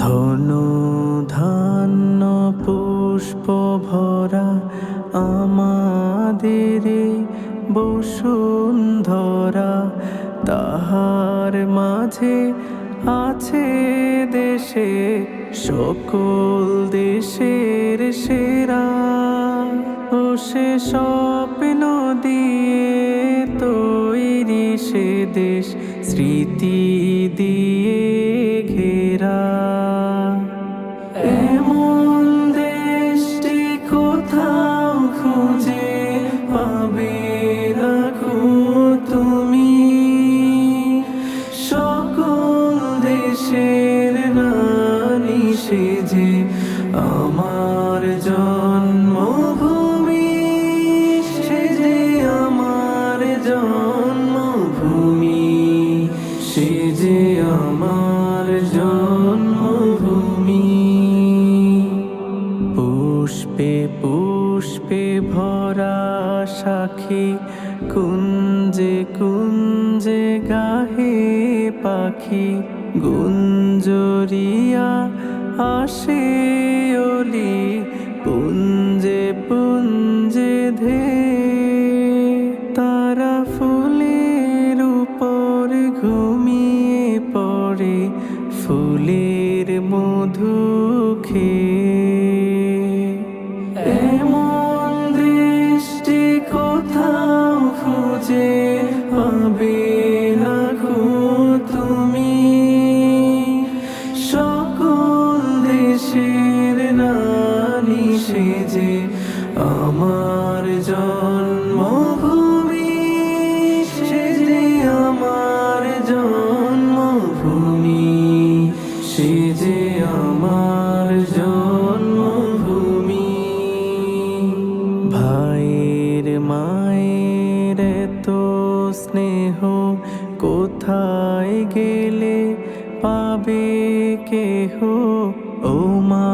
ধনু ধান্য পুষ্প ভরা আমাদের বসুন্ধরা, তাহার মাঝে আছে দেশে সকল দেশের সেরা। ও সে স্বপ্ন দিয়ে তৈরি সে দেশ, স্মৃতি দিয়ে ঘেরা। এমন দেশটি কোথাও খুঁজে পাবে না গো তুমি, সকল দেশের রানী সেজে আমার জন্মভূমি, সেজে আমার জন্মভূমি, সেজে আমার জন্মভূমি। পুষ্পে পুষ্পে ভরা সাখী, কুঞ্জে কুঞ্জে গাহে পাখি, গুঞ্জরিয়া আসে অলি, পুঞ্জে পুঞ্জে ধে। তারা ফুলের উপর ঘুমিয়ে পড়ে, ফুলের মধু খেয়ে। এমন দৃষ্টি কোথাও খুঁজে পাবে না গো তুমি, সকল দেশের রানী সেজে আমার জন্মভূমি, সেজে আমার জন্মভূমি, সেজে আমার জন্মভূমি। ভাইয়ের মায়ের এত স্নেহ কোথায় গেলে পাবে কেহ? ও মা,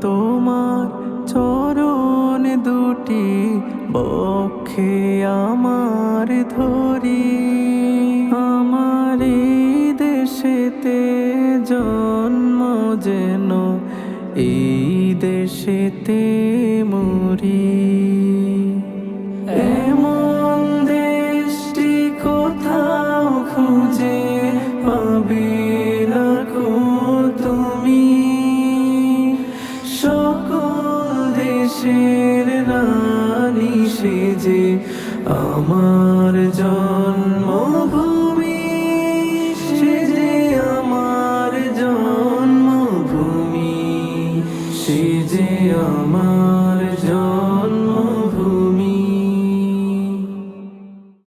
তোমার চরণ দুটি বক্ষে আমার ধরি, আমার এই দেশেতে জন্ম যেন এই দেশেতে মরি। এমন দেশটি কোথাও খুঁজে পাবে না গো তুমি, সকল দেশের রানী সেজে আমার জন্মভূমি, সেজে আমার জন্মভূমি, সেজে আমার